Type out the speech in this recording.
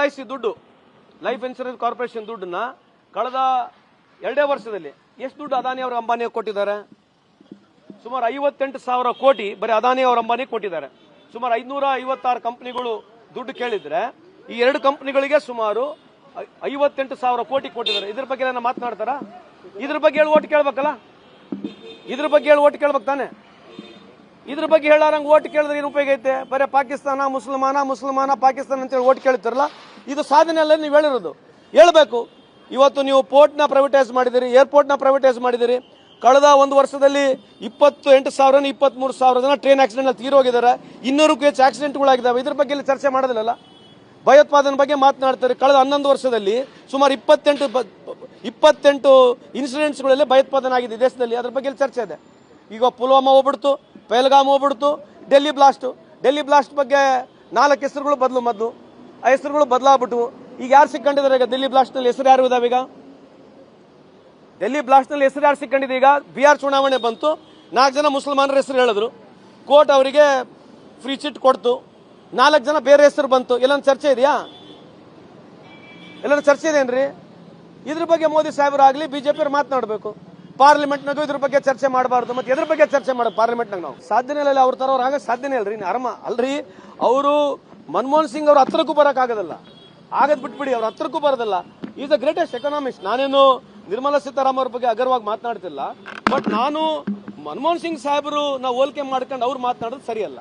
LIC ದುಡ್ಡು, life insurance corporation ದುಡ್ಡನ್ನ ಕಳೆದ 2 ವರ್ಷದಲ್ಲಿ ಎಷ್ಟು ದುಡ್ಡು ಅದಾನಿ ಅವರು ಅಂಬಾನಿ ಕೊಟ್ಟಿದ್ದಾರೆ? ಸುಮಾರು 58,000 ಕೋಟಿ ಬರೀ ಅದಾನಿ ಅವರು ಅಂಬಾನಿ ಕೊಟ್ಟಿದ್ದಾರೆ. ಸುಮಾರು 556 ಕಂಪನಿಗಳು ದುಡ್ಡು ಕೇಳಿದ್ರೆ ಈ 2 ಕಂಪನಿಗಳಿಗೆ ಸುಮಾರು 58,000 ಕೋಟಿ ಕೊಟ್ಟಿದ್ದಾರೆ. ಇದ್ರ ಬಗ್ಗೆ ನಾನು ಮಾತನಾಡ್ತಾರ? ಇದ್ರ ಬಗ್ಗೆ ಹೇಳಿ ಓಟ್ ಕೇಳ್ಬೇಕಲ್ಲ? ಇದ್ರ ಬಗ್ಗೆ ಹೇಳಿ ಓಟ್ ಕೇಳ್ಬೇಕು ತಾನೆ? ಇದ್ರ ಬಗ್ಗೆ ಹೇಳಾರಂಗ್ ಓಟ್ ಕೇಳಿದ್ರೆ ಏನು ಉಪಯೋಗ ಐತೆ? ಬರೀ ಪಾಕಿಸ್ತಾನ ಮುಸಲ್ಮಾನ ಪಾಕಿಸ್ತಾನ ಅಂತೇಳಿ ಓಟ್ ಕೇಳ್ತಾರಲ್ಲ, ಇದು ಸಾಧನೆ ಅಲ್ಲ. ನೀವು ಹೇಳಿರೋದು ಹೇಳ್ಬೇಕು. ಇವತ್ತು ನೀವು ಪೋರ್ಟ್ನ ಪ್ರೈವೇಟೈಸ್ ಮಾಡಿದಿರಿ, ಏರ್ಪೋರ್ಟ್ನ ಪ್ರೈವೇಟೈಸ್ ಮಾಡಿದಿರಿ. ಕಳೆದ 1 ವರ್ಷದಲ್ಲಿ 28,000 23,000 ಜನ ಟ್ರೈನ್ ಆಕ್ಸಿಡೆಂಟ್ ಅಲ್ಲಿ ತೀರೋಗಿದ್ದಾರೆ. 200ಕ್ಕೂ ಹೆಚ್ಚು ಆಕ್ಸಿಡೆಂಟ್ಗಳಾಗಿದ್ದಾವೆ. ಇದ್ರ ಬಗ್ಗೆ ಇಲ್ಲಿ ಚರ್ಚೆ ಮಾಡೋದಿಲ್ಲ. ಭಯೋತ್ಪಾದನೆ ಬಗ್ಗೆ ಮಾತನಾಡ್ತಾರೆ. ಕಳೆದ 11 ವರ್ಷದಲ್ಲಿ ಸುಮಾರು 28 ಇನ್ಸಿಡೆಂಟ್ಸ್ಗಳಲ್ಲಿ ಭಯೋತ್ಪಾದನೆ ಆಗಿದೆ ದೇಶದಲ್ಲಿ. ಅದ್ರ ಬಗ್ಗೆ ಚರ್ಚೆ ಇದೆ. ಈಗ ಪುಲ್ವಾಮಾ ಹೋಗ್ಬಿಡ್ತು, ಪಹಲ್ಗಾಮ್ ಹೋಗ್ಬಿಡ್ತು, ಡೆಲ್ಲಿ ಬ್ಲಾಸ್ಟ್ ಬಗ್ಗೆ 4 ಹೆಸರುಗಳು ಮೊದಲು ಆ ಹೆಸರುಗಳು ಬದಲಾಗ್ಬಿಟ್ಟು ಈಗ ಯಾರು ಸಿಕ್ಕೊಂಡಿದ್ದಾರೆ? ಈಗ ಡೆಲ್ಲಿ ಬ್ಲಾಸ್ಟ್ ನಲ್ಲಿ ಹೆಸರು ಯಾರು ಇದಾವೆ? ಈಗ ಡೆಲ್ಲಿ ಬ್ಲಾಸ್ಟ್ ನಲ್ಲಿ ಹೆಸರು ಯಾರು ಸಿಕ್ಕೊಂಡಿದೆ? ಈಗ ಬಿಹಾರ್ ಚುನಾವಣೆ ಬಂತು, 4 ಜನ ಮುಸಲ್ಮಾನರ ಹೆಸರು ಹೇಳಿದ್ರು, ಕೋರ್ಟ್ ಅವರಿಗೆ ಫ್ರೀ ಚಿಟ್ ಕೊಡ್ತು, 4 ಜನ ಬೇರೆ ಹೆಸರು ಬಂತು. ಎಲ್ಲಾನ ಚರ್ಚೆ ಇದೆಯಾ? ಎಲ್ಲಾನ ಚರ್ಚೆ ಇದೆಯೇನ್ರಿ? ಇದ್ರ ಬಗ್ಗೆ ಮೋದಿ ಸಾಹೇಬರಾಗ್ಲಿ ಬಿಜೆಪಿ ಮಾತನಾಡಬೇಕು. ಪಾರ್ಲಿಮೆಂಟ್ನಾಗೂ ಇದ್ರ ಬಗ್ಗೆ ಚರ್ಚೆ ಮಾಡಬಾರ್ದು. ಮತ್ತೆ ಎದ್ರ ಬಗ್ಗೆ ಚರ್ಚೆ ಮಾಡೋದು ಪಾರ್ಲಿಮೆಂಟ್ನಾಗ? ನಾವು ಸಾಧ್ಯನೇ ಇಲ್ಲ. ಅವ್ರ ತರ ಅವ್ರು ಆಗ ಸಾಧ್ಯನೇ ಇಲ್ರಿ. ಅಲ್ರಿ, ಅವರು ಮನಮೋಹನ್ ಸಿಂಗ್ ಅವ್ರ ಹತ್ರಕ್ಕೂ ಬರಕ್ ಆಗೋದಲ್ಲ. ಆಗದ್ ಬಿಟ್ಬಿಡಿ, ಅವ್ರ ಹತ್ರಕ್ಕೂ ಬರೋದಲ್ಲ. Is the greatest economist. ನಾನೇನು ನಿರ್ಮಲಾ ಸೀತಾರಾಮನ್ ಅವ್ರ ಬಗ್ಗೆ ಅಗರ್ವಾಗಿ ಮಾತನಾಡ್ತಿಲ್ಲ. ಬಟ್ ನಾನು ಮನಮೋಹನ್ ಸಿಂಗ್ ಸಾಹೇಬರು ನಾವು ಹೋಲಿಕೆ ಮಾಡ್ಕೊಂಡು ಅವ್ರು ಮಾತನಾಡೋದು ಸರಿಯಲ್ಲ.